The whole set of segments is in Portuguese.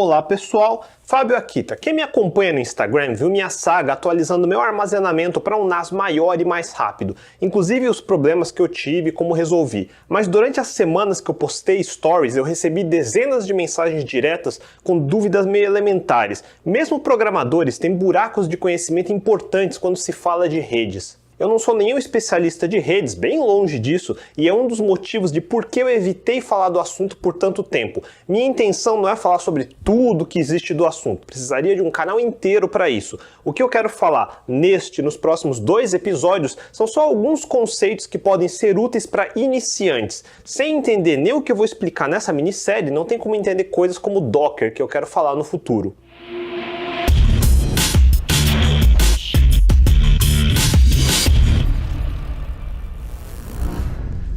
Olá pessoal, Fábio Akita. Quem me acompanha no Instagram viu minha saga atualizando meu armazenamento para um NAS maior e mais rápido, inclusive os problemas que eu tive e como resolvi. Mas durante as semanas que eu postei stories, eu recebi dezenas de mensagens diretas com dúvidas meio elementares. Mesmo programadores têm buracos de conhecimento importantes quando se fala de redes. Eu não sou nenhum especialista de redes, bem longe disso, e é um dos motivos de por que eu evitei falar do assunto por tanto tempo. Minha intenção não é falar sobre tudo que existe do assunto, precisaria de um canal inteiro para isso. O que eu quero falar nos próximos 2 episódios, são só alguns conceitos que podem ser úteis para iniciantes. Sem entender nem o que eu vou explicar nessa minissérie, não tem como entender coisas como Docker, que eu quero falar no futuro.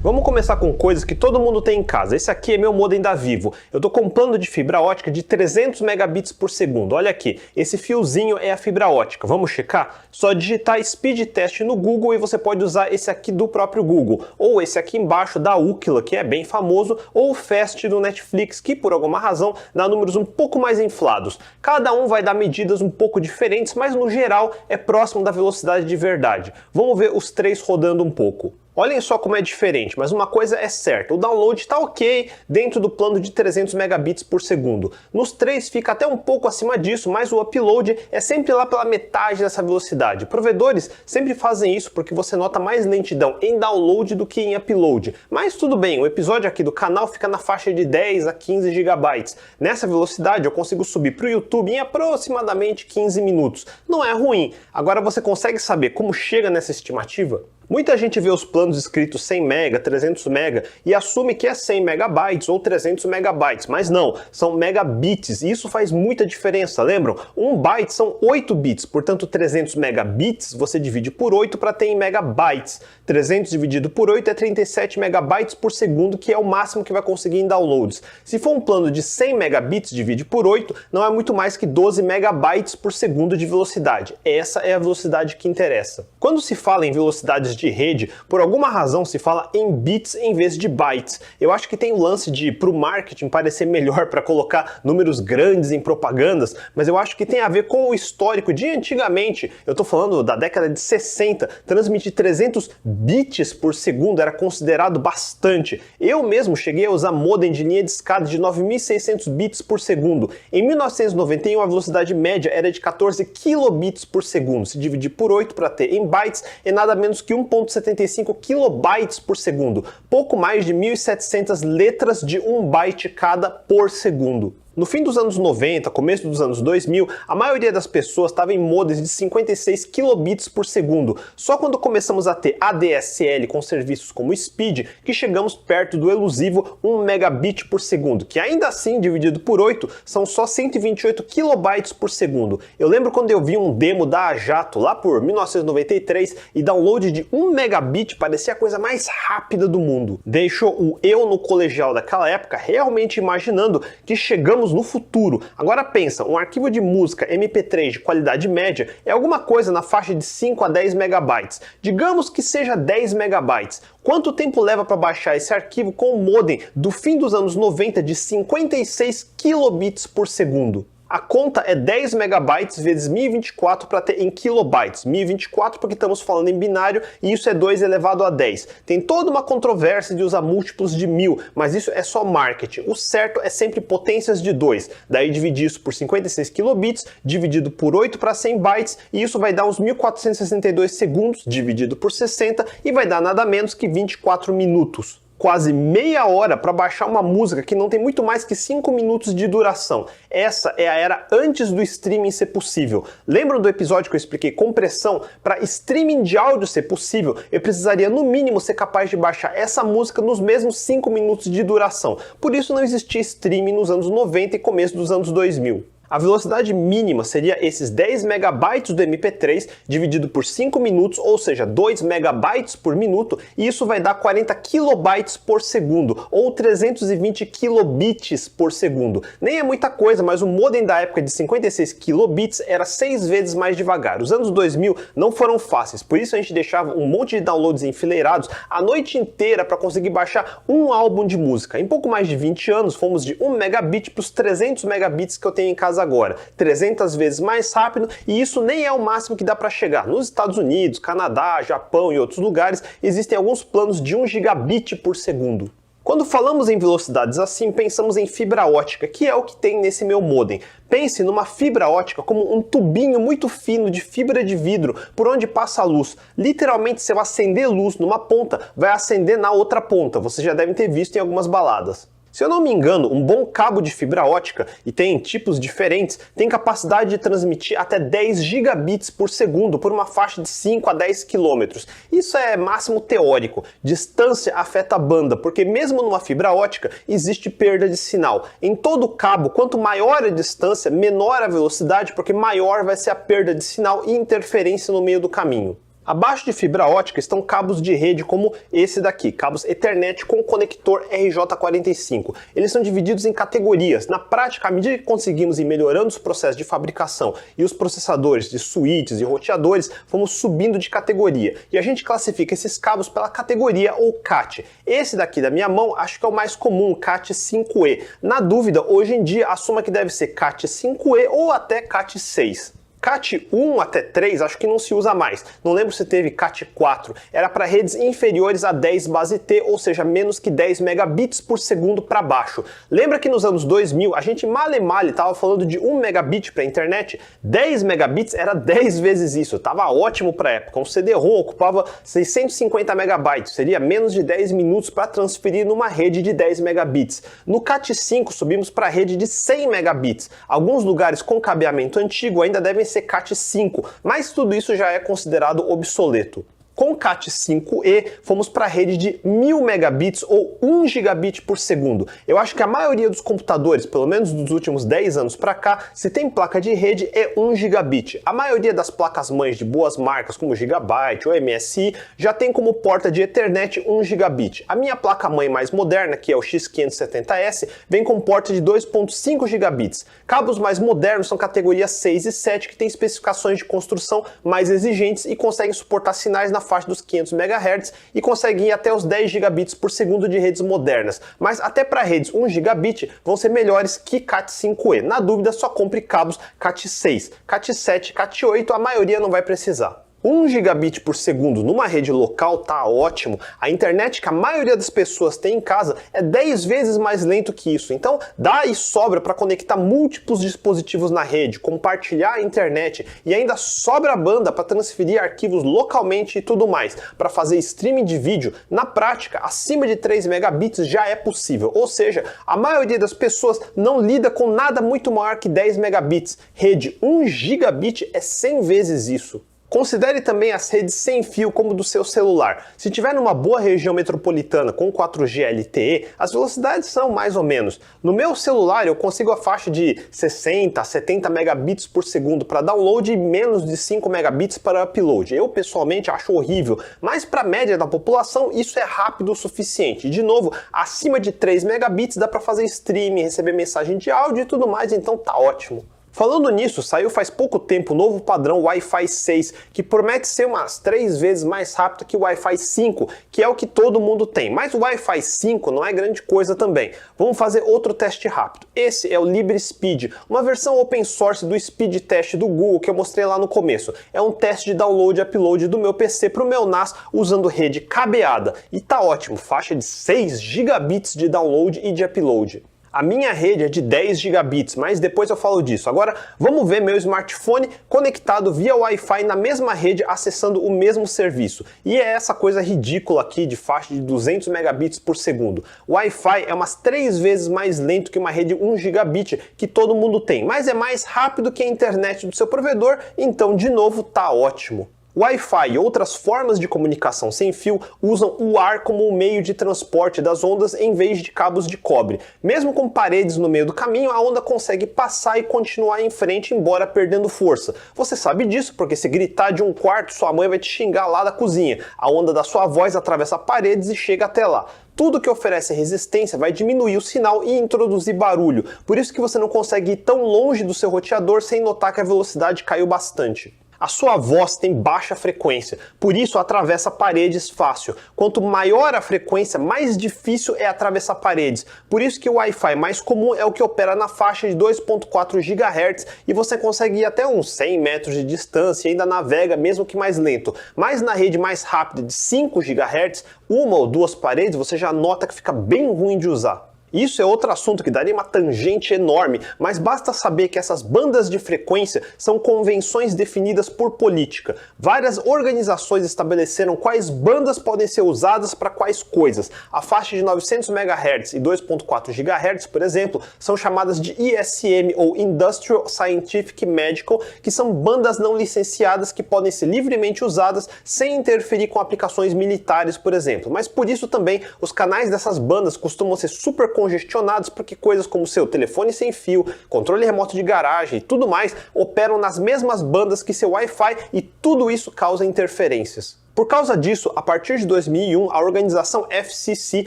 Vamos começar com coisas que todo mundo tem em casa. Esse aqui é meu modem da Vivo. Eu estou com um plano de fibra ótica de 300 megabits por segundo. Olha aqui, esse fiozinho é a fibra ótica. Vamos checar? Só digitar Speed Test no Google e você pode usar esse aqui do próprio Google. Ou esse aqui embaixo da Ookla, que é bem famoso, ou o Fast do Netflix, que por alguma razão dá números um pouco mais inflados. Cada um vai dar medidas um pouco diferentes, mas no geral é próximo da velocidade de verdade. Vamos ver os 3 rodando um pouco. Olhem só como é diferente, mas uma coisa é certa, o download está ok dentro do plano de 300 megabits por segundo. Nos 3 fica até um pouco acima disso, mas o upload é sempre lá pela metade dessa velocidade. Provedores sempre fazem isso porque você nota mais lentidão em download do que em upload. Mas tudo bem, o episódio aqui do canal fica na faixa de 10 a 15 GB. Nessa velocidade eu consigo subir para o YouTube em aproximadamente 15 minutos. Não é ruim. Agora você consegue saber como chega nessa estimativa? Muita gente vê os planos escritos 100 MB, 300 MB e assume que é 100 megabytes ou 300 megabytes, mas não, são megabits e isso faz muita diferença, lembram? 1 byte são 8 bits, portanto 300 megabits você divide por 8 para ter em megabytes. 300 dividido por 8 é 37 megabytes por segundo, que é o máximo que vai conseguir em downloads. Se for um plano de 100 megabits, divide por 8, não é muito mais que 12 megabytes por segundo de velocidade. Essa é a velocidade que interessa. Quando se fala em velocidades de rede, por alguma razão se fala em bits em vez de bytes. Eu acho que tem o lance de, pro marketing, parecer melhor para colocar números grandes em propagandas, mas eu acho que tem a ver com o histórico de antigamente. Eu tô falando da década de 60, transmitir 300 bits por segundo era considerado bastante. Eu mesmo cheguei a usar modem de linha de escada de 9.600 bits por segundo. Em 1991 a velocidade média era de 14 kilobits por segundo. Se dividir por 8 para ter em bytes é nada menos que 1.75 kilobytes por segundo, pouco mais de 1.700 letras de 1 byte cada por segundo. No fim dos anos 90, começo dos anos 2000, a maioria das pessoas estava em modems de 56 kilobits por segundo. Só quando começamos a ter ADSL com serviços como Speed, que chegamos perto do elusivo 1 megabit por segundo, que ainda assim, dividido por 8, são só 128 kilobytes por segundo. Eu lembro quando eu vi um demo da Ajato, lá por 1993, e download de 1 megabit parecia a coisa mais rápida do mundo. Deixou o eu no colegial daquela época realmente imaginando que chegamos no futuro. Agora pensa, um arquivo de música MP3 de qualidade média é alguma coisa na faixa de 5 a 10 megabytes. Digamos que seja 10 megabytes. Quanto tempo leva para baixar esse arquivo com o modem do fim dos anos 90 de 56 kilobits por segundo? A conta é 10 megabytes vezes 1024 para ter em kilobytes. 1024 porque estamos falando em binário e isso é 2 elevado a 10. Tem toda uma controvérsia de usar múltiplos de 1000, mas isso é só marketing. O certo é sempre potências de 2. Daí dividir isso por 56 kilobits, dividido por 8 para 100 bytes, e isso vai dar uns 1462 segundos, dividido por 60, e vai dar nada menos que 24 minutos. Quase meia hora para baixar uma música que não tem muito mais que 5 minutos de duração. Essa é a era antes do streaming ser possível. Lembram do episódio que eu expliquei compressão? Para streaming de áudio ser possível, eu precisaria no mínimo ser capaz de baixar essa música nos mesmos 5 minutos de duração. Por isso não existia streaming nos anos 90 e começo dos anos 2000. A velocidade mínima seria esses 10 megabytes do MP3 dividido por 5 minutos, ou seja, 2 megabytes por minuto, e isso vai dar 40 kilobytes por segundo, ou 320 kilobits por segundo. Nem é muita coisa, mas o modem da época de 56 kilobits era 6 vezes mais devagar. Os anos 2000 não foram fáceis, por isso a gente deixava um monte de downloads enfileirados a noite inteira para conseguir baixar um álbum de música. Em pouco mais de 20 anos, fomos de 1 megabit para os 300 megabits que eu tenho em casa agora, 300 vezes mais rápido, e isso nem é o máximo que dá para chegar. Nos Estados Unidos, Canadá, Japão e outros lugares, existem alguns planos de 1 gigabit por segundo. Quando falamos em velocidades assim, pensamos em fibra ótica, que é o que tem nesse meu modem. Pense numa fibra ótica como um tubinho muito fino de fibra de vidro por onde passa a luz. Literalmente, se eu acender luz numa ponta, vai acender na outra ponta. Você já deve ter visto em algumas baladas. Se eu não me engano, um bom cabo de fibra ótica, e tem tipos diferentes, tem capacidade de transmitir até 10 gigabits por segundo por uma faixa de 5 a 10 km. Isso é máximo teórico. Distância afeta a banda, porque mesmo numa fibra ótica existe perda de sinal. Em todo cabo, quanto maior a distância, menor a velocidade, porque maior vai ser a perda de sinal e interferência no meio do caminho. Abaixo de fibra ótica estão cabos de rede como esse daqui, cabos Ethernet com conector RJ45. Eles são divididos em categorias. Na prática, à medida que conseguimos ir melhorando os processos de fabricação e os processadores de switches e roteadores, fomos subindo de categoria. E a gente classifica esses cabos pela categoria ou CAT. Esse daqui da minha mão acho que é o mais comum, CAT5E. Na dúvida, hoje em dia, assuma que deve ser CAT5E ou até CAT6. CAT 1 até 3 acho que não se usa mais, não lembro se teve CAT 4, era para redes inferiores a 10 base T, ou seja, menos que 10 megabits por segundo para baixo. Lembra que nos anos 2000 a gente male estava falando de 1 megabit para a internet? 10 megabits era 10 vezes isso, estava ótimo para a época. Um CD-ROM ocupava 650 megabytes, seria menos de 10 minutos para transferir numa rede de 10 megabits. No CAT 5 subimos para a rede de 100 megabits. Alguns lugares com cabeamento antigo ainda devem ser CAT 5, mas tudo isso já é considerado obsoleto. Com CAT 5E, fomos para a rede de 1000 megabits ou 1 gigabit por segundo. Eu acho que a maioria dos computadores, pelo menos dos últimos 10 anos para cá, se tem placa de rede é 1 gigabit. A maioria das placas-mães de boas marcas, como Gigabyte ou MSI, já tem como porta de Ethernet 1 gigabit. A minha placa-mãe mais moderna, que é o X570S, vem com porta de 2.5 gigabits. Cabos mais modernos são categoria 6 e 7, que têm especificações de construção mais exigentes e conseguem suportar sinais na faixa dos 500 MHz e conseguem ir até os 10 gigabits por segundo de redes modernas, mas até para redes 1 gigabit vão ser melhores que CAT5E. Na dúvida, só compre cabos CAT6, CAT7, CAT8, a maioria não vai precisar. 1 gigabit por segundo numa rede local tá ótimo. A internet que a maioria das pessoas tem em casa é 10 vezes mais lento que isso. Então dá e sobra para conectar múltiplos dispositivos na rede, compartilhar a internet e ainda sobra banda para transferir arquivos localmente e tudo mais. Para fazer streaming de vídeo, na prática, acima de 3 megabits já é possível. Ou seja, a maioria das pessoas não lida com nada muito maior que 10 megabits. Rede 1 gigabit é 100 vezes isso. Considere também as redes sem fio como do seu celular. Se tiver numa boa região metropolitana com 4G LTE, as velocidades são mais ou menos. No meu celular eu consigo a faixa de 60 a 70 megabits por segundo para download e menos de 5 megabits para upload. Eu pessoalmente acho horrível, mas para a média da população isso é rápido o suficiente. De novo, acima de 3 megabits dá para fazer streaming, receber mensagem de áudio e tudo mais, então tá ótimo. Falando nisso, saiu faz pouco tempo o novo padrão Wi-Fi 6, que promete ser umas 3 vezes mais rápido que o Wi-Fi 5, que é o que todo mundo tem. Mas o Wi-Fi 5 não é grande coisa também. Vamos fazer outro teste rápido. Esse é o LibreSpeed, uma versão open source do Speed Test do Google que eu mostrei lá no começo. É um teste de download e upload do meu PC para o meu NAS usando rede cabeada. E tá ótimo, faixa de 6 gigabits de download e de upload. A minha rede é de 10 gigabits, mas depois eu falo disso. Agora vamos ver meu smartphone conectado via Wi-Fi na mesma rede acessando o mesmo serviço. E é essa coisa ridícula aqui de faixa de 200 megabits por segundo. O Wi-Fi é umas 3 vezes mais lento que uma rede 1 gigabit que todo mundo tem, mas é mais rápido que a internet do seu provedor, então de novo tá ótimo. Wi-Fi e outras formas de comunicação sem fio usam o ar como um meio de transporte das ondas em vez de cabos de cobre. Mesmo com paredes no meio do caminho, a onda consegue passar e continuar em frente, embora perdendo força. Você sabe disso porque se gritar de um quarto, sua mãe vai te xingar lá da cozinha. A onda da sua voz atravessa paredes e chega até lá. Tudo que oferece resistência vai diminuir o sinal e introduzir barulho. Por isso que você não consegue ir tão longe do seu roteador sem notar que a velocidade caiu bastante. A sua voz tem baixa frequência, por isso atravessa paredes fácil. Quanto maior a frequência, mais difícil é atravessar paredes. Por isso que o Wi-Fi mais comum é o que opera na faixa de 2.4 GHz e você consegue ir até uns 100 metros de distância e ainda navega mesmo que mais lento. Mas na rede mais rápida de 5 GHz, uma ou duas paredes, você já nota que fica bem ruim de usar. Isso é outro assunto que daria uma tangente enorme, mas basta saber que essas bandas de frequência são convenções definidas por política. Várias organizações estabeleceram quais bandas podem ser usadas para quais coisas. A faixa de 900 MHz e 2.4 GHz, por exemplo, são chamadas de ISM ou Industrial Scientific Medical, que são bandas não licenciadas que podem ser livremente usadas sem interferir com aplicações militares, por exemplo. Mas por isso também os canais dessas bandas costumam ser super congestionados porque coisas como seu telefone sem fio, controle remoto de garagem e tudo mais operam nas mesmas bandas que seu Wi-Fi e tudo isso causa interferências. Por causa disso, a partir de 2001, a organização FCC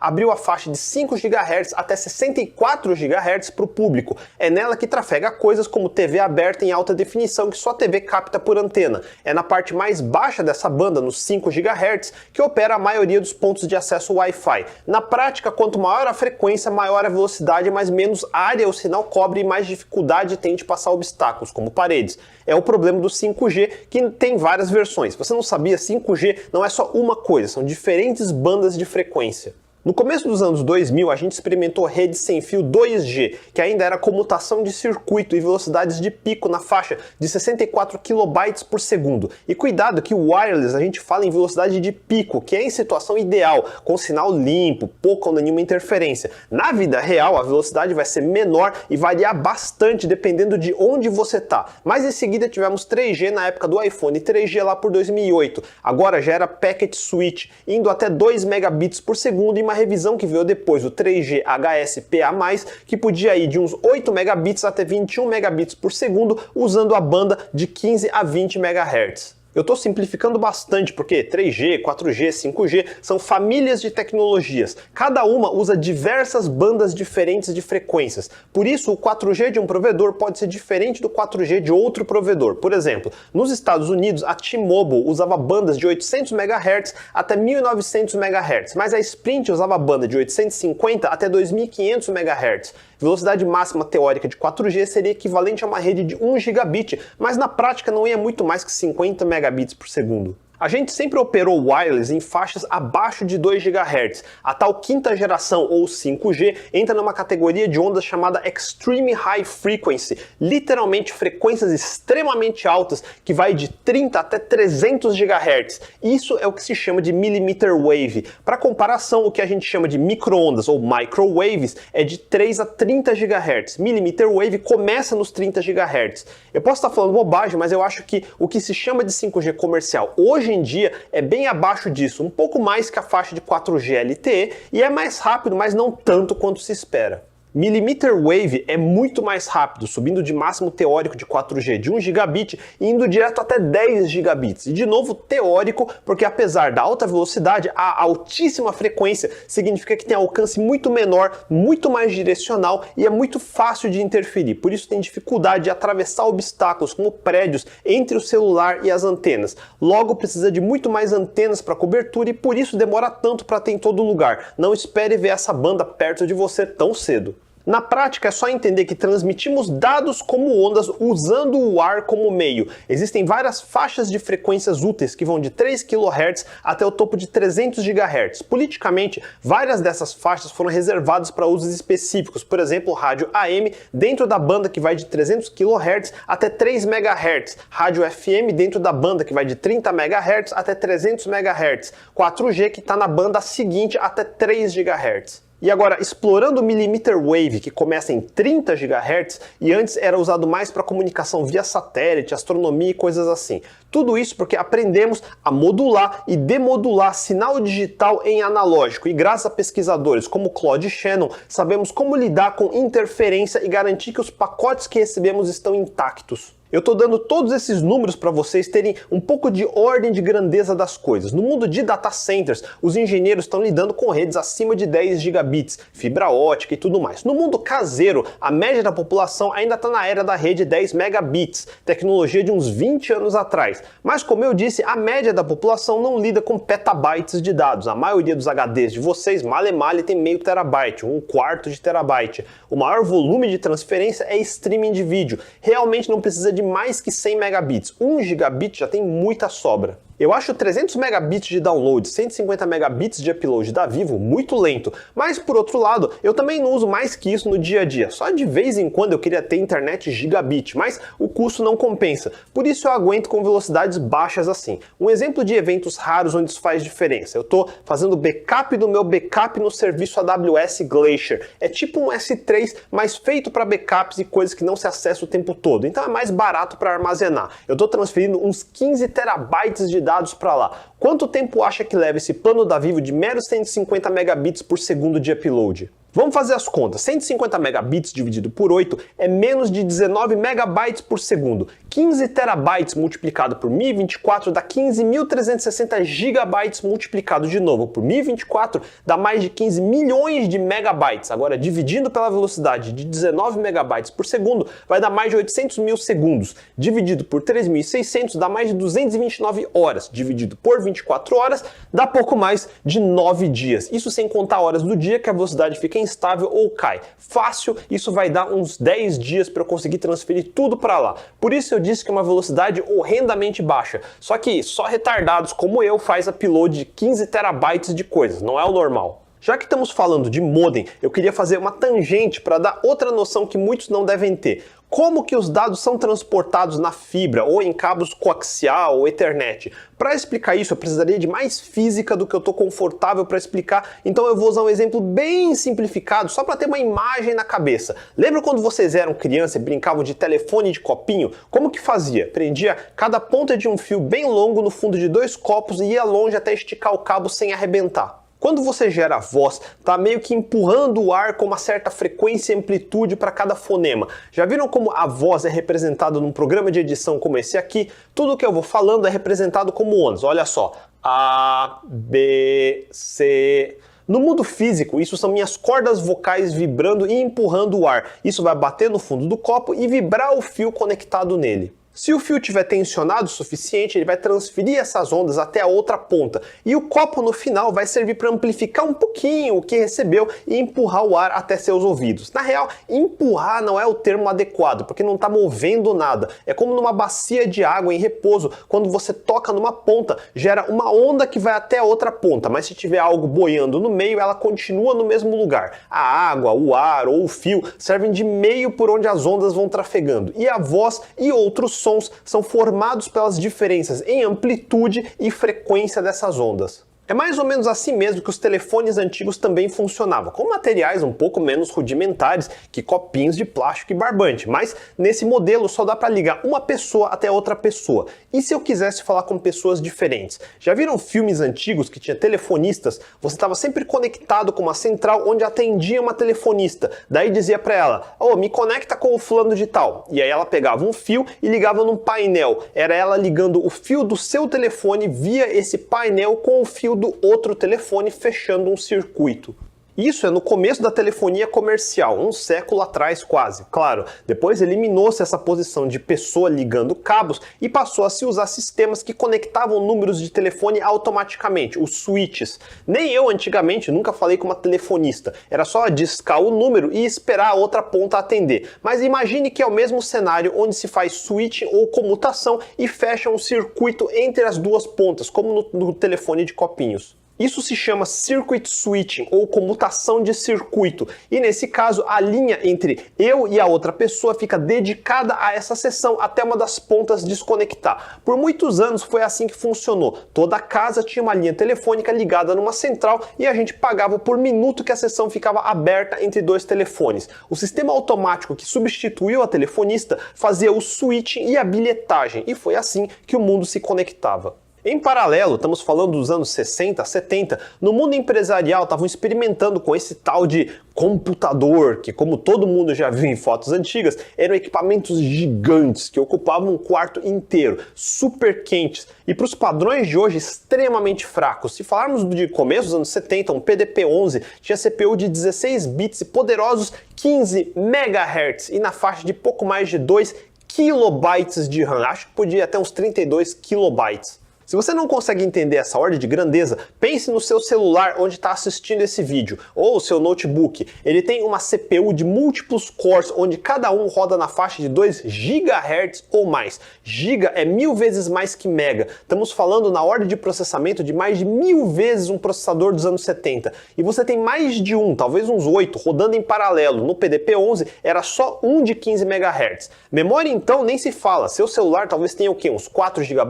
abriu a faixa de 5 GHz até 64 GHz para o público. É nela que trafega coisas como TV aberta em alta definição que só a TV capta por antena. É na parte mais baixa dessa banda, nos 5 GHz, que opera a maioria dos pontos de acesso Wi-Fi. Na prática, quanto maior a frequência, maior a velocidade, mas menos área o sinal cobre e mais dificuldade tem de passar obstáculos, como paredes. É o problema do 5G, que tem várias versões. Você não sabia, 5G não é só uma coisa, são diferentes bandas de frequência. No começo dos anos 2000, a gente experimentou rede sem fio 2G, que ainda era comutação de circuito e velocidades de pico na faixa de 64 kB por segundo. E cuidado que o wireless a gente fala em velocidade de pico, que é em situação ideal, com sinal limpo, pouca ou nenhuma interferência. Na vida real, a velocidade vai ser menor e variar bastante dependendo de onde você está. Mas em seguida tivemos 3G na época do iPhone, 3G lá por 2008. Agora já era packet switch, indo até 2 megabits por segundo e uma revisão que veio depois, o 3G HSPA+, que podia ir de uns 8 megabits até 21 megabits por segundo, usando a banda de 15 a 20 MHz. Eu estou simplificando bastante porque 3G, 4G, 5G são famílias de tecnologias. Cada uma usa diversas bandas diferentes de frequências. Por isso, o 4G de um provedor pode ser diferente do 4G de outro provedor. Por exemplo, nos Estados Unidos, a T-Mobile usava bandas de 800 MHz até 1900 MHz, mas a Sprint usava banda de 850 até 2500 MHz. Velocidade máxima teórica de 4G seria equivalente a uma rede de 1 gigabit, mas na prática não ia muito mais que 50 megabits por segundo. A gente sempre operou wireless em faixas abaixo de 2 GHz. A tal quinta geração, ou 5G, entra numa categoria de ondas chamada Extreme High Frequency, literalmente frequências extremamente altas, que vai de 30 até 300 GHz. Isso é o que se chama de millimeter wave. Para comparação, o que a gente chama de microondas, ou microwaves, é de 3 a 30 GHz. Millimeter wave começa nos 30 GHz. Eu posso estar falando bobagem, mas eu acho que o que se chama de 5G comercial hoje em dia é bem abaixo disso, um pouco mais que a faixa de 4G LTE e é mais rápido, mas não tanto quanto se espera. Millimeter Wave é muito mais rápido, subindo de máximo teórico de 4G de 1 gigabit e indo direto até 10 gigabits. E de novo teórico, porque apesar da alta velocidade, a altíssima frequência significa que tem alcance muito menor, muito mais direcional e é muito fácil de interferir. Por isso tem dificuldade de atravessar obstáculos como prédios entre o celular e as antenas. Logo precisa de muito mais antenas para cobertura e por isso demora tanto para ter em todo lugar. Não espere ver essa banda perto de você tão cedo. Na prática, é só entender que transmitimos dados como ondas usando o ar como meio. Existem várias faixas de frequências úteis que vão de 3 kHz até o topo de 300 GHz. Politicamente, várias dessas faixas foram reservadas para usos específicos, por exemplo, rádio AM dentro da banda que vai de 300 kHz até 3 MHz, rádio FM dentro da banda que vai de 30 MHz até 300 MHz, 4G que está na banda seguinte até 3 GHz. E agora, explorando o millimeter wave, que começa em 30 GHz e antes era usado mais para comunicação via satélite, astronomia e coisas assim. Tudo isso porque aprendemos a modular e demodular sinal digital em analógico e graças a pesquisadores como Claude Shannon, sabemos como lidar com interferência e garantir que os pacotes que recebemos estão intactos. Eu estou dando todos esses números para vocês terem um pouco de ordem de grandeza das coisas. No mundo de data centers, os engenheiros estão lidando com redes acima de 10 gigabits, fibra ótica e tudo mais. No mundo caseiro, a média da população ainda está na era da rede 10 megabits, tecnologia de uns 20 anos atrás. Mas como eu disse, a média da população não lida com petabytes de dados. A maioria dos HDs de vocês, male tem meio terabyte, um quarto de terabyte. O maior volume de transferência é streaming de vídeo. Realmente não precisa de mais que 100 megabits. 1 gigabit já tem muita sobra. Eu acho 300 megabits de download, 150 megabits de upload da Vivo muito lento, mas por outro lado, eu também não uso mais que isso no dia a dia. Só de vez em quando eu queria ter internet gigabit, mas o custo não compensa. Por isso eu aguento com velocidades baixas assim. Um exemplo de eventos raros onde isso faz diferença. Eu estou fazendo backup do meu backup no serviço AWS Glacier. É tipo um S3, mas feito para backups e coisas que não se acessam o tempo todo. Então é mais barato para armazenar. Eu estou transferindo uns 15 terabytes de dados para lá. Quanto tempo acha que leva esse plano da Vivo de meros 150 megabits por segundo de upload? Vamos fazer as contas. 150 megabits dividido por 8 é menos de 19 megabytes por segundo. 15 terabytes multiplicado por 1024 dá 15.360 gigabytes multiplicado de novo por 1024 dá mais de 15 milhões de megabytes. Agora, dividindo pela velocidade de 19 megabytes por segundo, vai dar mais de 800 mil segundos. Dividido por 3.600 dá mais de 229 horas. Dividido por 24 horas dá pouco mais de 9 dias. Isso sem contar horas do dia que a velocidade fica instável ou cai. Fácil, isso vai dar uns 10 dias para eu conseguir transferir tudo para lá. Por isso eu disse que é uma velocidade horrendamente baixa. Só que só retardados como eu faz upload de 15 terabytes de coisas, não é o normal. Já que estamos falando de modem, eu queria fazer uma tangente para dar outra noção que muitos não devem ter. Como que os dados são transportados na fibra, ou em cabos coaxial ou Ethernet? Para explicar isso, eu precisaria de mais física do que eu estou confortável para explicar, então eu vou usar um exemplo bem simplificado, só para ter uma imagem na cabeça. Lembra quando vocês eram criança e brincavam de telefone de copinho? Como que fazia? Prendia cada ponta de um fio bem longo no fundo de 2 copos e ia longe até esticar o cabo sem arrebentar. Quando você gera a voz, tá meio que empurrando o ar com uma certa frequência e amplitude para cada fonema. Já viram como a voz é representada num programa de edição como esse aqui? Tudo que eu vou falando é representado como ondas. Olha só. A, B, C... No mundo físico, isso são minhas cordas vocais vibrando e empurrando o ar. Isso vai bater no fundo do copo e vibrar o fio conectado nele. Se o fio estiver tensionado o suficiente, ele vai transferir essas ondas até a outra ponta. E o copo no final vai servir para amplificar um pouquinho o que recebeu e empurrar o ar até seus ouvidos. Na real, empurrar não é o termo adequado, porque não está movendo nada. É como numa bacia de água em repouso, quando você toca numa ponta, gera uma onda que vai até a outra ponta, mas se tiver algo boiando no meio, ela continua no mesmo lugar. A água, o ar ou o fio servem de meio por onde as ondas vão trafegando. E a voz e outros sons são formados pelas diferenças em amplitude e frequência dessas ondas. É mais ou menos assim mesmo que os telefones antigos também funcionavam, com materiais um pouco menos rudimentares que copinhos de plástico e barbante, mas nesse modelo só dá para ligar uma pessoa até outra pessoa. E se eu quisesse falar com pessoas diferentes? Já viram filmes antigos que tinha telefonistas? Você estava sempre conectado com uma central onde atendia uma telefonista, daí dizia para ela, me conecta com o fulano de tal. E aí ela pegava um fio e ligava num painel. Era ela ligando o fio do seu telefone via esse painel com o fio do outro telefone, fechando um circuito. Isso é no começo da telefonia comercial, um século atrás quase. Claro, depois eliminou-se essa posição de pessoa ligando cabos e passou a se usar sistemas que conectavam números de telefone automaticamente, os switches. Nem eu antigamente nunca falei com uma telefonista, era só discar o número e esperar a outra ponta atender. Mas imagine que é o mesmo cenário onde se faz switching ou comutação e fecha um circuito entre as duas pontas, como no telefone de copinhos. Isso se chama circuit switching, ou comutação de circuito, e nesse caso a linha entre eu e a outra pessoa fica dedicada a essa seção até uma das pontas desconectar. Por muitos anos foi assim que funcionou. Toda casa tinha uma linha telefônica ligada numa central e a gente pagava por minuto que a seção ficava aberta entre dois telefones. O sistema automático que substituiu a telefonista fazia o switching e a bilhetagem, e foi assim que o mundo se conectava. Em paralelo, estamos falando dos anos 60, 70, no mundo empresarial estavam experimentando com esse tal de computador, que como todo mundo já viu em fotos antigas, eram equipamentos gigantes que ocupavam um quarto inteiro, super quentes e para os padrões de hoje extremamente fracos. Se falarmos de começo dos anos 70, um PDP-11 tinha CPU de 16 bits e poderosos 15 MHz e na faixa de pouco mais de 2 kilobytes de RAM, acho que podia até uns 32 kilobytes. Se você não consegue entender essa ordem de grandeza, pense no seu celular onde está assistindo esse vídeo, ou seu notebook. Ele tem uma CPU de múltiplos cores, onde cada um roda na faixa de 2 GHz ou mais. Giga é 1000 vezes mais que mega. Estamos falando na ordem de processamento de mais de 1000 vezes um processador dos anos 70. E você tem mais de um, talvez uns 8, rodando em paralelo. No PDP-11 era só um de 15 MHz. Memória então nem se fala. Seu celular talvez tenha o quê? Uns 4 GB?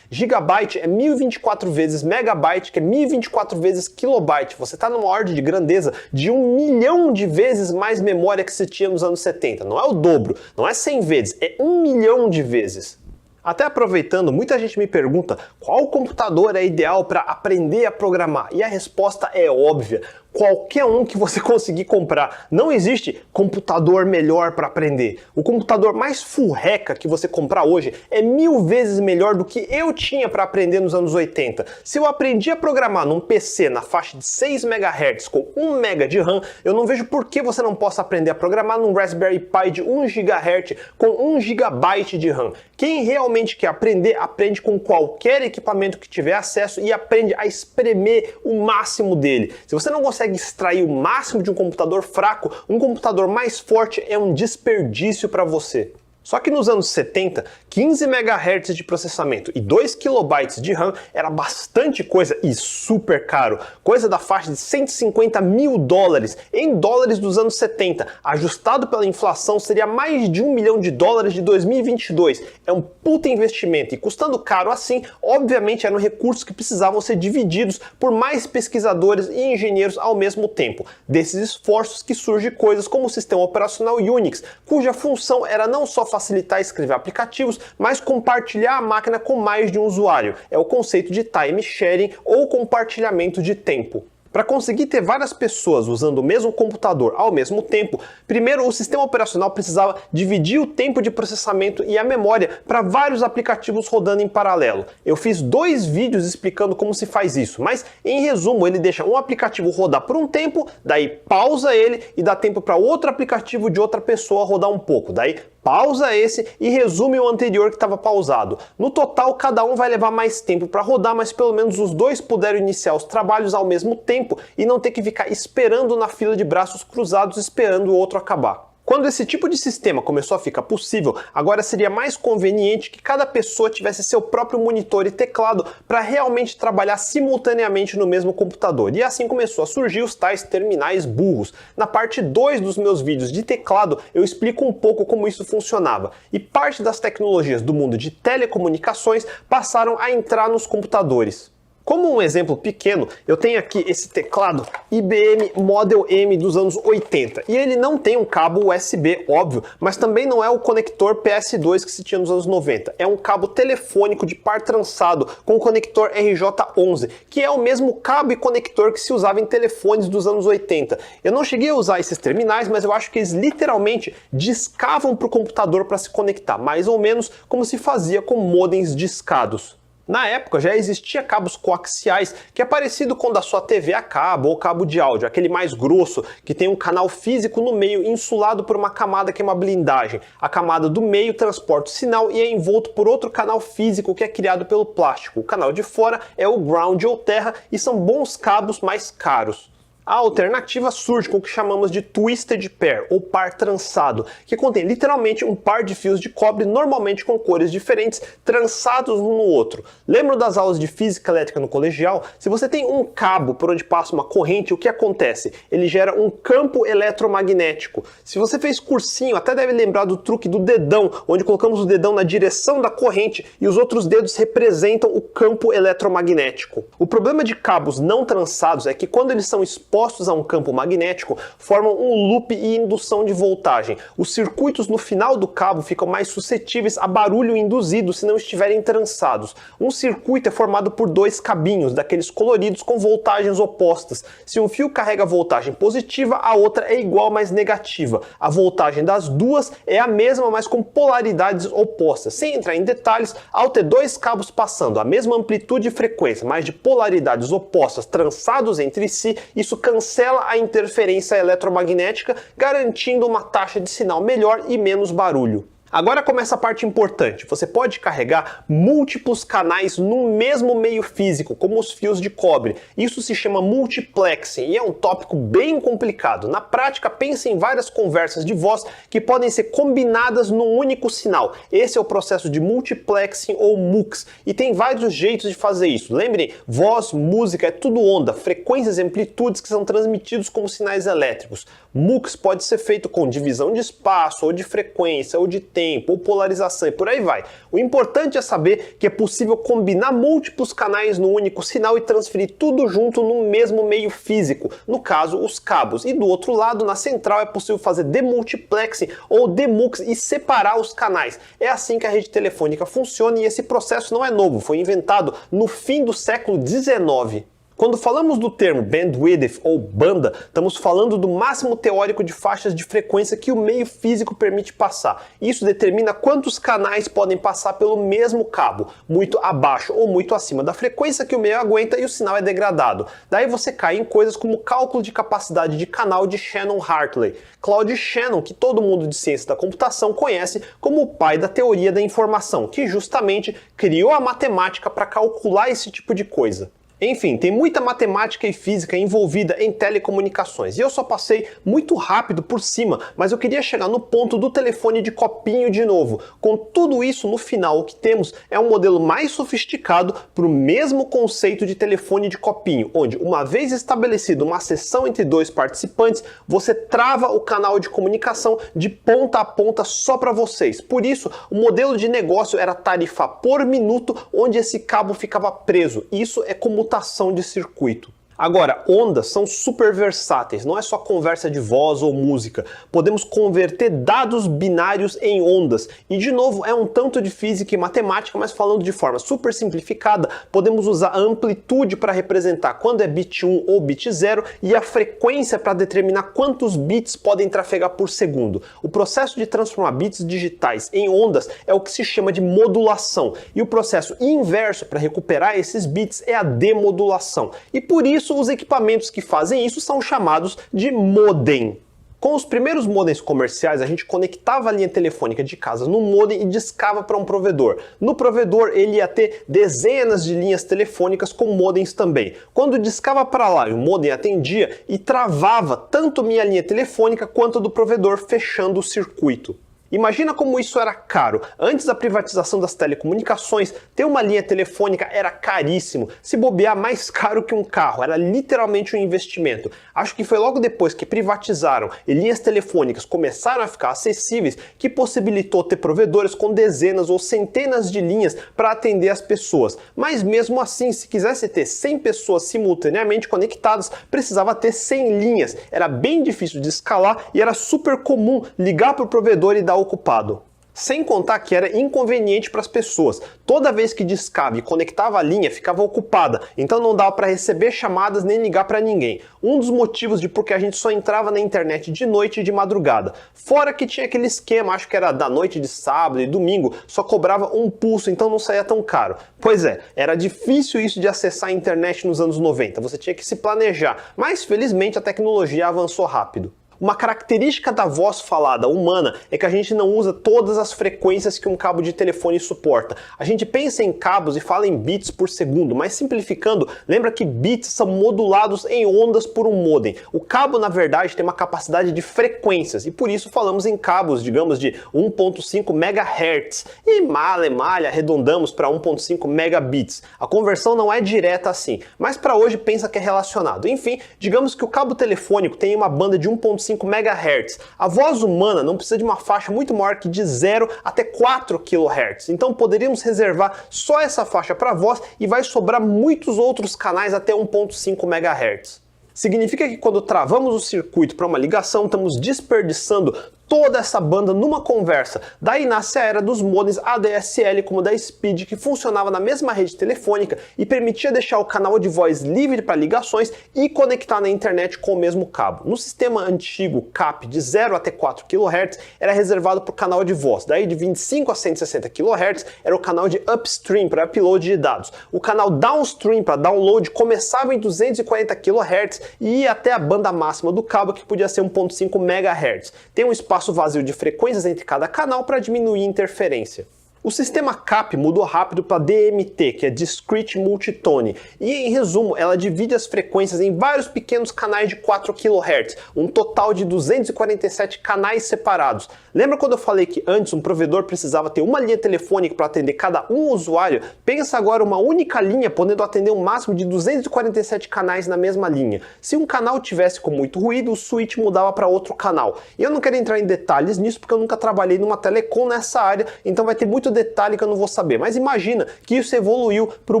Gigabyte é 1024 vezes megabyte, que é 1024 vezes kilobyte. Você está numa ordem de grandeza de 1 milhão de vezes mais memória que se tinha nos anos 70. Não é o dobro, não é 100 vezes, é 1 milhão de vezes. Até aproveitando, muita gente me pergunta qual computador é ideal para aprender a programar, e a resposta é óbvia. Qualquer um que você conseguir comprar. Não existe computador melhor para aprender. O computador mais furreca que você comprar hoje é 1000 vezes melhor do que eu tinha para aprender nos anos 80. Se eu aprendi a programar num PC na faixa de 6 MHz com 1 MB de RAM, eu não vejo por que você não possa aprender a programar num Raspberry Pi de 1 GHz com 1 GB de RAM. Quem realmente quer aprender, aprende com qualquer equipamento que tiver acesso e aprende a espremer o máximo dele. Se você não consegue extrair o máximo de um computador fraco, um computador mais forte é um desperdício para você. Só que nos anos 70, 15 MHz de processamento e 2 KB de RAM era bastante coisa e super caro. Coisa da faixa de 150 mil dólares, em dólares dos anos 70. Ajustado pela inflação, seria mais de $1 milhão de 2022. É um puta investimento e custando caro assim, obviamente eram recursos que precisavam ser divididos por mais pesquisadores e engenheiros ao mesmo tempo. Desses esforços que surgem coisas como o sistema operacional Unix, cuja função era não só facilitar escrever aplicativos, mas compartilhar a máquina com mais de um usuário. É o conceito de time sharing ou compartilhamento de tempo. Para conseguir ter várias pessoas usando o mesmo computador ao mesmo tempo, primeiro o sistema operacional precisava dividir o tempo de processamento e a memória para vários aplicativos rodando em paralelo. Eu fiz 2 vídeos explicando como se faz isso, mas em resumo ele deixa um aplicativo rodar por um tempo, daí pausa ele e dá tempo para outro aplicativo de outra pessoa rodar um pouco, daí pausa esse e resume o anterior que estava pausado. No total, cada um vai levar mais tempo para rodar, mas pelo menos os dois puderam iniciar os trabalhos ao mesmo tempo e não ter que ficar esperando na fila de braços cruzados esperando o outro acabar. Quando esse tipo de sistema começou a ficar possível, agora seria mais conveniente que cada pessoa tivesse seu próprio monitor e teclado para realmente trabalhar simultaneamente no mesmo computador. E assim começou a surgir os tais terminais burros. Na parte 2 dos meus vídeos de teclado, eu explico um pouco como isso funcionava. E parte das tecnologias do mundo de telecomunicações passaram a entrar nos computadores. Como um exemplo pequeno, eu tenho aqui esse teclado IBM Model M dos anos 80 e ele não tem um cabo USB, óbvio, mas também não é o conector PS2 que se tinha nos anos 90. É um cabo telefônico de par trançado com conector RJ11, que é o mesmo cabo e conector que se usava em telefones dos anos 80. Eu não cheguei a usar esses terminais, mas eu acho que eles literalmente discavam para o computador para se conectar, mais ou menos como se fazia com modems discados. Na época já existia cabos coaxiais, que é parecido com o da sua TV a cabo ou cabo de áudio, aquele mais grosso, que tem um canal físico no meio insulado por uma camada que é uma blindagem. A camada do meio transporta o sinal e é envolto por outro canal físico que é criado pelo plástico. O canal de fora é o ground ou terra e são bons cabos mais caros. A alternativa surge com o que chamamos de twisted pair, ou par trançado, que contém literalmente um par de fios de cobre, normalmente com cores diferentes, trançados um no outro. Lembram das aulas de física elétrica no colegial? Se você tem um cabo por onde passa uma corrente, o que acontece? Ele gera um campo eletromagnético. Se você fez cursinho, até deve lembrar do truque do dedão, onde colocamos o dedão na direção da corrente e os outros dedos representam o campo eletromagnético. O problema de cabos não trançados é que quando eles são expostos a um campo magnético, formam um loop e indução de voltagem. Os circuitos no final do cabo ficam mais suscetíveis a barulho induzido se não estiverem trançados. Um circuito é formado por dois cabinhos, daqueles coloridos com voltagens opostas. Se um fio carrega voltagem positiva, a outra é igual, mas negativa. A voltagem das duas é a mesma, mas com polaridades opostas. Sem entrar em detalhes, ao ter dois cabos passando a mesma amplitude e frequência, mas de polaridades opostas trançados entre si, isso cancela a interferência eletromagnética, garantindo uma taxa de sinal melhor e menos barulho. Agora começa a parte importante. Você pode carregar múltiplos canais no mesmo meio físico, como os fios de cobre. Isso se chama multiplexing e é um tópico bem complicado. Na prática, pense em várias conversas de voz que podem ser combinadas num único sinal. Esse é o processo de multiplexing ou MUX. E tem vários jeitos de fazer isso. Lembrem, voz, música, é tudo onda, frequências e amplitudes que são transmitidos como sinais elétricos. MUX pode ser feito com divisão de espaço, ou de frequência, ou de tempo, ou polarização e por aí vai. O importante é saber que é possível combinar múltiplos canais no único sinal e transferir tudo junto no mesmo meio físico, no caso os cabos. E do outro lado, na central, é possível fazer demultiplexing ou demux e separar os canais. É assim que a rede telefônica funciona e esse processo não é novo, foi inventado no fim do século XIX. Quando falamos do termo bandwidth ou banda, estamos falando do máximo teórico de faixas de frequência que o meio físico permite passar. Isso determina quantos canais podem passar pelo mesmo cabo, muito abaixo ou muito acima da frequência que o meio aguenta e o sinal é degradado. Daí você cai em coisas como o cálculo de capacidade de canal de Shannon-Hartley. Claude Shannon, que todo mundo de ciência da computação conhece como o pai da teoria da informação, que justamente criou a matemática para calcular esse tipo de coisa. Enfim, tem muita matemática e física envolvida em telecomunicações, e eu só passei muito rápido por cima, mas eu queria chegar no ponto do telefone de copinho de novo. Com tudo isso no final, o que temos é um modelo mais sofisticado para o mesmo conceito de telefone de copinho, onde uma vez estabelecida uma sessão entre dois participantes, você trava o canal de comunicação de ponta a ponta só para vocês. Por isso, o modelo de negócio era tarifa por minuto, onde esse cabo ficava preso. Isso é comutação de circuito. Agora, ondas são super versáteis, não é só conversa de voz ou música. Podemos converter dados binários em ondas. E de novo, é um tanto de física e matemática, mas falando de forma super simplificada, podemos usar a amplitude para representar quando é bit 1 ou bit 0 e a frequência para determinar quantos bits podem trafegar por segundo. O processo de transformar bits digitais em ondas é o que se chama de modulação. E o processo inverso para recuperar esses bits é a demodulação. E por isso, os equipamentos que fazem isso são chamados de modem. Com os primeiros modems comerciais, a gente conectava a linha telefônica de casa no modem e discava para um provedor. No provedor, ele ia ter dezenas de linhas telefônicas com modems também. Quando discava para lá e o modem atendia, e travava tanto minha linha telefônica quanto do provedor, fechando o circuito. Imagina como isso era caro. Antes da privatização das telecomunicações, ter uma linha telefônica era caríssimo. Se bobear, mais caro que um carro. Era literalmente um investimento. Acho que foi logo depois que privatizaram e linhas telefônicas começaram a ficar acessíveis que possibilitou ter provedores com dezenas ou centenas de linhas para atender as pessoas. Mas mesmo assim, se quisesse ter 100 pessoas simultaneamente conectadas, precisava ter 100 linhas. Era bem difícil de escalar e era super comum ligar para o provedor e dar ocupado. Sem contar que era inconveniente para as pessoas. Toda vez que discava e conectava a linha, ficava ocupada, então não dava para receber chamadas nem ligar para ninguém. Um dos motivos de porque a gente só entrava na internet de noite e de madrugada. Fora que tinha aquele esquema, acho que era da noite de sábado e domingo, só cobrava um pulso, então não saía tão caro. Pois é, era difícil isso de acessar a internet nos anos 90, você tinha que se planejar, mas felizmente a tecnologia avançou rápido. Uma característica da voz falada humana é que a gente não usa todas as frequências que um cabo de telefone suporta. A gente pensa em cabos e fala em bits por segundo, mas simplificando, lembra que bits são modulados em ondas por um modem. O cabo, na verdade, tem uma capacidade de frequências e por isso falamos em cabos, digamos, de 1.5 MHz. E malha, arredondamos para 1.5 megabits. A conversão não é direta assim, mas para hoje pensa que é relacionado. Enfim, digamos que o cabo telefônico tem uma banda de 1.5 MHz. A voz humana não precisa de uma faixa muito maior que de 0 até 4 kHz. Então poderíamos reservar só essa faixa para voz e vai sobrar muitos outros canais até 1.5 MHz. Significa que quando travamos o circuito para uma ligação, estamos desperdiçando toda essa banda numa conversa. Daí nasce a era dos modems ADSL como o da Speed, que funcionava na mesma rede telefônica e permitia deixar o canal de voz livre para ligações e conectar na internet com o mesmo cabo. No sistema antigo CAP de 0 até 4 kHz era reservado para o canal de voz. Daí de 25 a 160 kHz era o canal de upstream para upload de dados. O canal downstream para download começava em 240 kHz e ia até a banda máxima do cabo, que podia ser 1.5 MHz. Tem um espaço vazio de frequências entre cada canal para diminuir a interferência. O sistema CAP mudou rápido para DMT, que é Discrete Multitone, e em resumo, ela divide as frequências em vários pequenos canais de 4 kHz, um total de 247 canais separados. Lembra quando eu falei que antes um provedor precisava ter uma linha telefônica para atender cada um usuário? Pensa agora uma única linha podendo atender um máximo de 247 canais na mesma linha. Se um canal tivesse com muito ruído, o switch mudava para outro canal. E eu não quero entrar em detalhes nisso porque eu nunca trabalhei numa telecom nessa área, então vai ter muito detalhe que eu não vou saber, mas imagina que isso evoluiu para o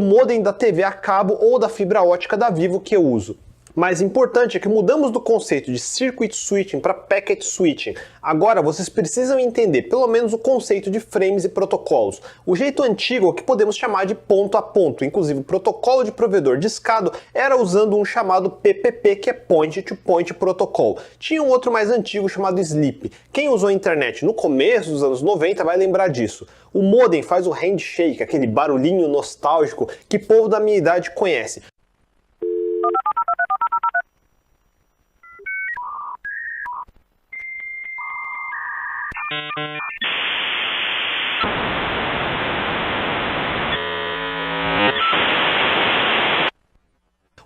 modem da TV a cabo ou da fibra ótica da Vivo que eu uso. Mais importante é que mudamos do conceito de Circuit Switching para Packet Switching. Agora vocês precisam entender pelo menos o conceito de frames e protocolos. O jeito antigo é o que podemos chamar de ponto a ponto, inclusive o protocolo de provedor discado era usando um chamado PPP, que é Point to Point Protocol. Tinha um outro mais antigo chamado Sleep. Quem usou a internet no começo dos anos 90 vai lembrar disso. O modem faz o handshake, aquele barulhinho nostálgico que o povo da minha idade conhece.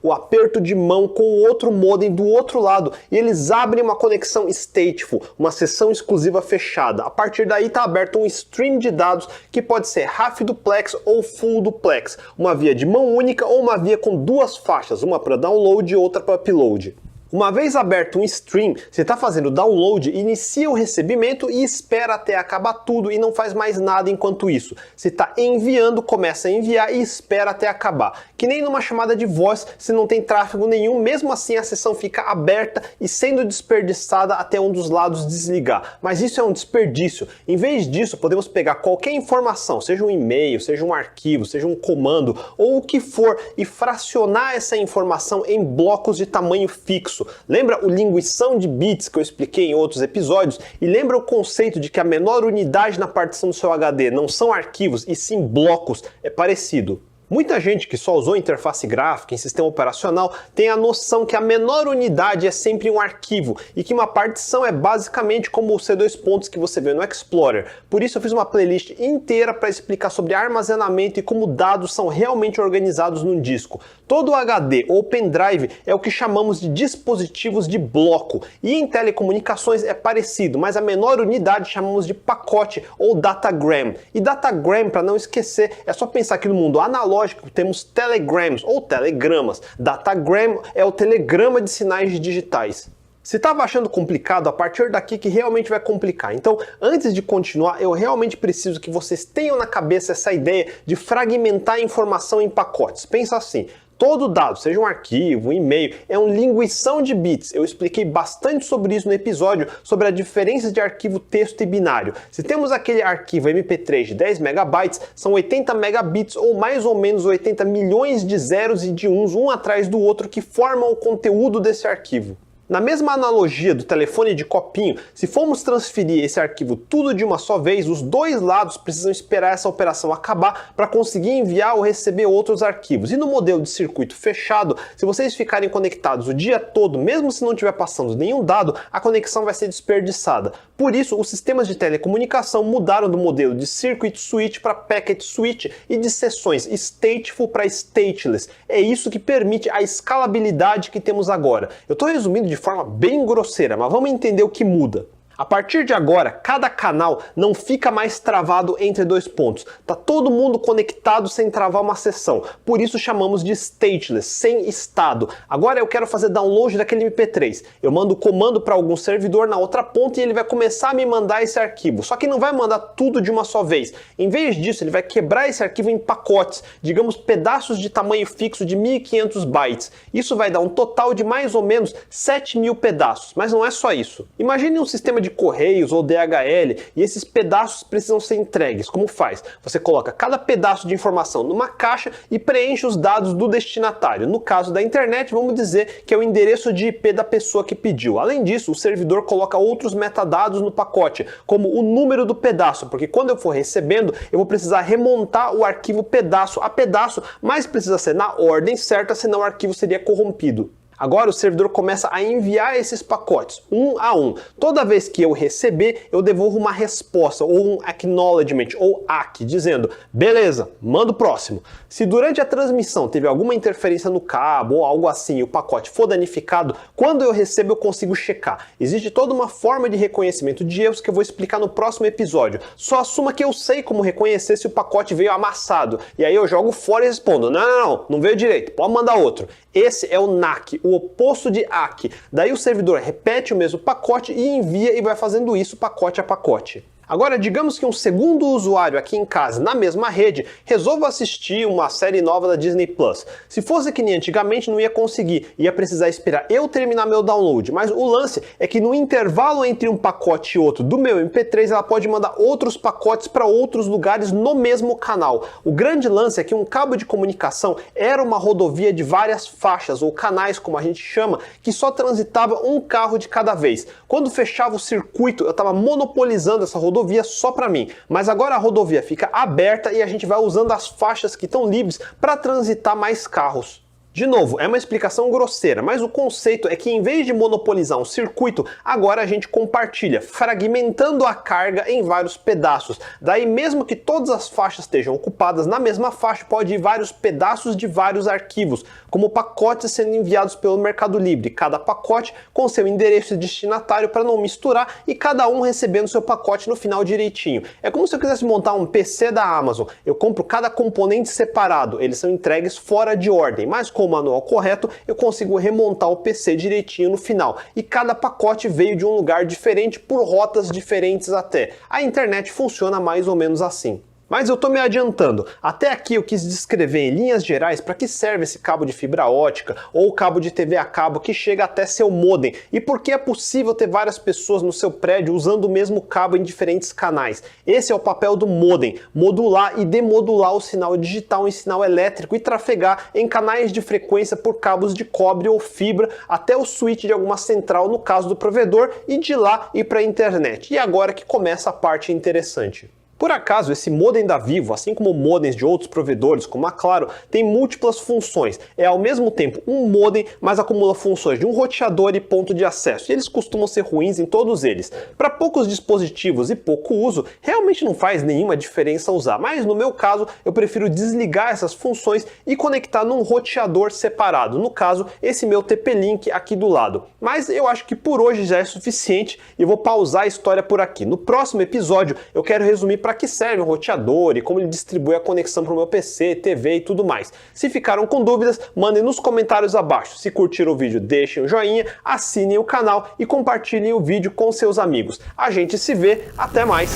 O aperto de mão com o outro modem do outro lado e eles abrem uma conexão stateful, uma seção exclusiva fechada. A partir daí está aberto um stream de dados que pode ser half duplex ou full duplex, uma via de mão única ou uma via com duas faixas, uma para download e outra para upload. Uma vez aberto um stream, você está fazendo download, inicia o recebimento e espera até acabar tudo e não faz mais nada enquanto isso. Você está enviando, começa a enviar e espera até acabar. Que nem numa chamada de voz, se não tem tráfego nenhum, mesmo assim a sessão fica aberta e sendo desperdiçada até um dos lados desligar. Mas isso é um desperdício. Em vez disso, podemos pegar qualquer informação, seja um e-mail, seja um arquivo, seja um comando ou o que for e fracionar essa informação em blocos de tamanho fixo. Lembra o linguição de bits que eu expliquei em outros episódios? E lembra o conceito de que a menor unidade na partição do seu HD não são arquivos e sim blocos? É parecido. Muita gente que só usou interface gráfica em sistema operacional tem a noção que a menor unidade é sempre um arquivo e que uma partição é basicamente como o C2 pontos que você vê no Explorer. Por isso eu fiz uma playlist inteira para explicar sobre armazenamento e como dados são realmente organizados num disco. Todo HD ou pendrive é o que chamamos de dispositivos de bloco e em telecomunicações é parecido, mas a menor unidade chamamos de pacote ou datagram. E datagram, para não esquecer, é só pensar que no mundo analógico temos telegrams ou telegramas. Datagram é o telegrama de sinais digitais. Se estava achando complicado, a partir daqui que realmente vai complicar. Então, antes de continuar, eu realmente preciso que vocês tenham na cabeça essa ideia de fragmentar a informação em pacotes. Pensa assim. Todo dado, seja um arquivo, um e-mail, é um linguição de bits. Eu expliquei bastante sobre isso no episódio sobre a diferença de arquivo texto e binário. Se temos aquele arquivo MP3 de 10 megabytes, são 80 megabits ou mais ou menos 80 milhões de zeros e de uns um atrás do outro que formam o conteúdo desse arquivo. Na mesma analogia do telefone de copinho, se formos transferir esse arquivo tudo de uma só vez, os dois lados precisam esperar essa operação acabar para conseguir enviar ou receber outros arquivos. E no modelo de circuito fechado, se vocês ficarem conectados o dia todo, mesmo se não estiver passando nenhum dado, a conexão vai ser desperdiçada. Por isso, os sistemas de telecomunicação mudaram do modelo de circuit switch para packet switch e de sessões stateful para stateless. É isso que permite a escalabilidade que temos agora. Eu estou resumindo de forma bem grosseira, mas vamos entender o que muda. A partir de agora, cada canal não fica mais travado entre dois pontos. Tá todo mundo conectado sem travar uma sessão. Por isso chamamos de stateless, sem estado. Agora eu quero fazer download daquele MP3. Eu mando o comando para algum servidor na outra ponta e ele vai começar a me mandar esse arquivo. Só que não vai mandar tudo de uma só vez. Em vez disso, ele vai quebrar esse arquivo em pacotes, digamos pedaços de tamanho fixo de 1500 bytes. Isso vai dar um total de mais ou menos 7.000 pedaços. Mas não é só isso. Imagine um sistema de correios ou DHL e esses pedaços precisam ser entregues. Como faz? Você coloca cada pedaço de informação numa caixa e preenche os dados do destinatário. No caso da internet, vamos dizer que é o endereço de IP da pessoa que pediu. Além disso, o servidor coloca outros metadados no pacote, como o número do pedaço, porque quando eu for recebendo, eu vou precisar remontar o arquivo pedaço a pedaço, mas precisa ser na ordem certa, senão o arquivo seria corrompido. Agora o servidor começa a enviar esses pacotes, um a um. Toda vez que eu receber, eu devolvo uma resposta, ou um acknowledgement, ou ACK, dizendo, beleza, manda o próximo. Se durante a transmissão teve alguma interferência no cabo, ou algo assim, e o pacote for danificado, quando eu recebo eu consigo checar. Existe toda uma forma de reconhecimento de erros que eu vou explicar no próximo episódio. Só assuma que eu sei como reconhecer se o pacote veio amassado. E aí eu jogo fora e respondo, não veio direito, pode mandar outro. Esse é o NAK, o oposto de ACK. Daí o servidor repete o mesmo pacote e envia e vai fazendo isso pacote a pacote. Agora, digamos que um segundo usuário aqui em casa, na mesma rede, resolva assistir uma série nova da Disney Plus. Se fosse que nem antigamente, não ia conseguir, ia precisar esperar eu terminar meu download. Mas o lance é que no intervalo entre um pacote e outro do meu MP3, ela pode mandar outros pacotes para outros lugares no mesmo canal. O grande lance é que um cabo de comunicação era uma rodovia de várias faixas, ou canais, como a gente chama, que só transitava um carro de cada vez. Quando fechava o circuito, eu estava monopolizando essa rodovia só para mim, mas agora a rodovia fica aberta e a gente vai usando as faixas que estão livres para transitar mais carros. De novo, é uma explicação grosseira, mas o conceito é que em vez de monopolizar um circuito, agora a gente compartilha, fragmentando a carga em vários pedaços. Daí mesmo que todas as faixas estejam ocupadas, na mesma faixa pode ir vários pedaços de vários arquivos, como pacotes sendo enviados pelo Mercado Livre, cada pacote com seu endereço e destinatário para não misturar e cada um recebendo seu pacote no final direitinho. É como se eu quisesse montar um PC da Amazon, eu compro cada componente separado, eles são entregues fora de ordem, mas com o manual correto, eu consigo remontar o PC direitinho no final. E cada pacote veio de um lugar diferente por rotas diferentes até. A internet funciona mais ou menos assim. Mas eu estou me adiantando. Até aqui eu quis descrever em linhas gerais para que serve esse cabo de fibra ótica ou cabo de TV a cabo que chega até seu modem e por que é possível ter várias pessoas no seu prédio usando o mesmo cabo em diferentes canais. Esse é o papel do modem, modular e demodular o sinal digital em sinal elétrico e trafegar em canais de frequência por cabos de cobre ou fibra até o switch de alguma central no caso do provedor e de lá ir para a internet. E agora que começa a parte interessante. Por acaso, esse modem da Vivo, assim como modems de outros provedores, como a Claro, tem múltiplas funções. É ao mesmo tempo um modem, mas acumula funções de um roteador e ponto de acesso. E eles costumam ser ruins em todos eles. Para poucos dispositivos e pouco uso, realmente não faz nenhuma diferença usar. Mas no meu caso, eu prefiro desligar essas funções e conectar num roteador separado. No caso, esse meu TP-Link aqui do lado. Mas eu acho que por hoje já é suficiente e vou pausar a história por aqui. No próximo episódio, eu quero resumir para que serve o roteador e como ele distribui a conexão para o meu PC, TV e tudo mais. Se ficaram com dúvidas, mandem nos comentários abaixo. Se curtiram o vídeo, deixem um joinha, assinem o canal e compartilhem o vídeo com seus amigos. A gente se vê, até mais.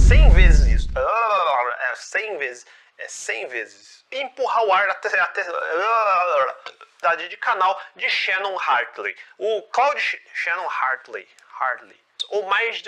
100 vezes isso. 100 vezes. 100 vezes. Empurrar o ar até de canal de Shannon Hartley. O Cloud Shannon Hartley. Ou mais